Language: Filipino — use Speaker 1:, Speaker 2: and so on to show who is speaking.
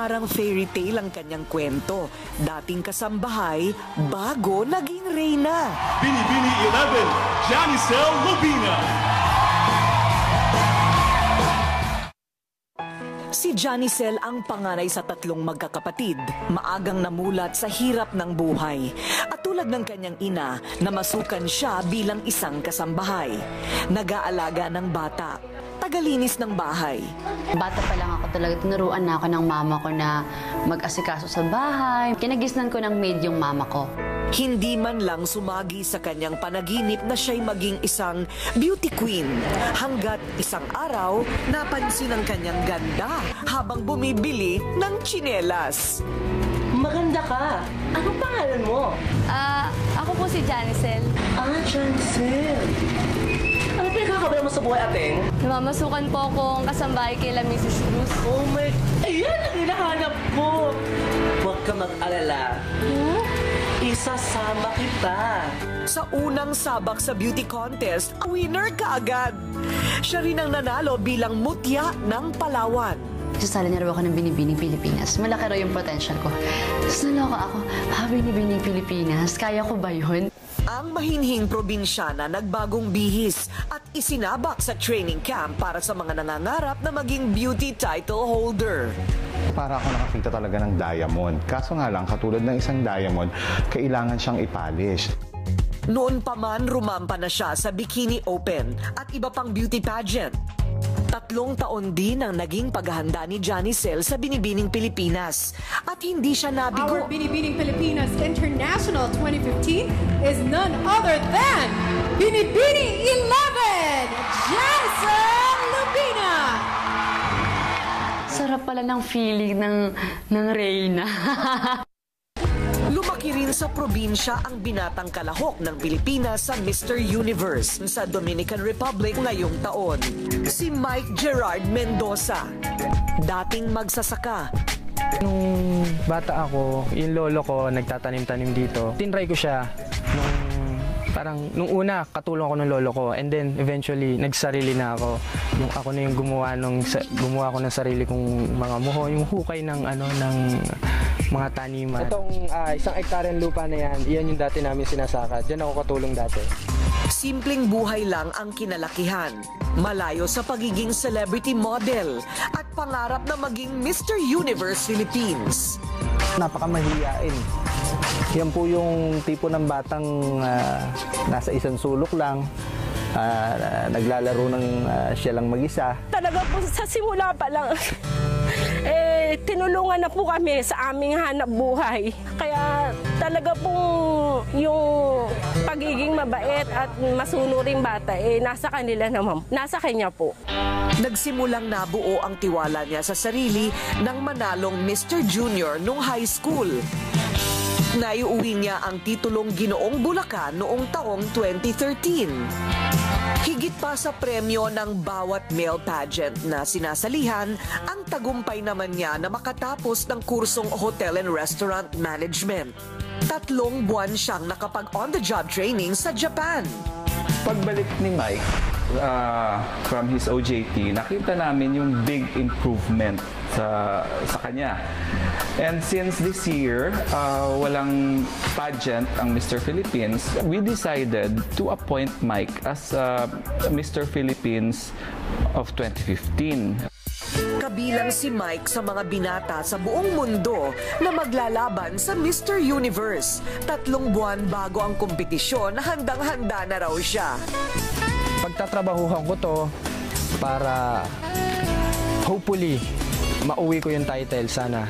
Speaker 1: Parang fairy tale ang kanyang kwento. Dating kasambahay, bago naging reyna.
Speaker 2: Binibini 11, Janicel Lubina.
Speaker 1: Si Janicel ang panganay sa tatlong magkakapatid. Maagang namulat sa hirap ng buhay. At tulad ng kanyang ina, namasukan siya bilang isang kasambahay. Nag-aalaga ng bata. Tagalinis ng bahay.
Speaker 3: Bata pa lang ako talaga, tinuruan na ako ng mama ko na mag-asikaso sa bahay. Kinagisnan ko ng maid yung mama ko.
Speaker 1: Hindi man lang sumagi sa kanyang panaginip na siya'y maging isang beauty queen. Hanggat isang araw, napansin ang kanyang ganda habang bumibili ng tsinelas.
Speaker 4: Maganda ka. Ano pangalan mo?
Speaker 3: Ako po si Janicel.
Speaker 4: Janicel. Ano pinakakabala mo sa buhay, ateng?
Speaker 3: Namamasukan po akong kasambahay kay Mrs. Cruz.
Speaker 4: Oh my... Ayan ang hinahanap ko. Huwag ka mag-alala. Isasama kita.
Speaker 1: Sa unang sabak sa beauty contest, winner ka agad. Siya rin ang nanalo bilang mutya ng Palawan.
Speaker 3: Sasali na raw ako ng Binibining Pilipinas. Malaki raw yung potential ko. Tapos naloka ako, Binibining Pilipinas, kaya ko ba yun?
Speaker 1: Ang mahinhing probinsyana nagbagong bihis at isinabak sa training camp para sa mga nangangarap na maging beauty title holder.
Speaker 5: Para ako nakakita talaga ng diamond. Kaso nga lang, katulad ng isang diamond, kailangan siyang ipolish.
Speaker 1: Noon pa man, rumampa na siya sa Bikini Open at iba pang beauty pageant. 3 taon din ang naging paghahanda ni Janicel sa Binibining Pilipinas at hindi siya nabigo.
Speaker 6: Our Binibining Pilipinas International 2015 is none other than Binibini 11, Janicel Lubina.
Speaker 3: Sarap pala ng feeling ng reyna.
Speaker 1: Lumaki rin sa probinsya ang binatang kalahok ng Pilipinas sa Mr. Universe sa Dominican Republic ngayong taon. Si Mike Gerard Mendoza, dating magsasaka.
Speaker 7: Nung bata ako, yung lolo ko nagtatanim-tanim dito. Tinry ko siya nung una, katulong ako ng lolo ko, and then eventually nagsarili na ako. Ako na yung gumawa ko ng sarili kong mga muho, yung hukay ng mga taniman. Itong 1 hektaryang lupa na yan, iyan yung dati namin sinasaka. Diyan ako katulong dati.
Speaker 1: Simpleng buhay lang ang kinalakihan. Malayo sa pagiging celebrity model at pangarap na maging Mr. Universe Philippines.
Speaker 8: Napakamahiyain. Yan po yung tipo ng batang nasa isang sulok lang, naglalaro ng siya lang mag-isa.
Speaker 9: Talaga po sa simula pa lang, tinulungan na po kami sa aming hanap buhay. Kaya talaga pong yung pagiging mabait at masunuring bata, nasa kanila naman, nasa kanya po.
Speaker 1: Nagsimulang nabuo ang tiwala niya sa sarili nang manalong Mr. Junior nung high school. Naiuwi niya ang titulong Ginoong Bulacan noong taong 2013. Higit pa sa premyo ng bawat male pageant na sinasalihan, ang tagumpay naman niya na makatapos ng kursong Hotel and Restaurant Management. 3 buwan siyang nakapag-on-the-job training sa Japan.
Speaker 10: Pagbalik ni Mike from his OJT, nakita namin yung big improvement sa kanya. And since this year, walang pageant ang Mr. Philippines, we decided to appoint Mike as Mr. Philippines of 2015.
Speaker 1: Kabilang si Mike sa mga binata sa buong mundo na maglalaban sa Mr. Universe. 3 buwan bago ang kompetisyon, handang-handa na raw siya.
Speaker 7: Pagtatrabahuhan ko to para hopefully mauwi ko yung title sana.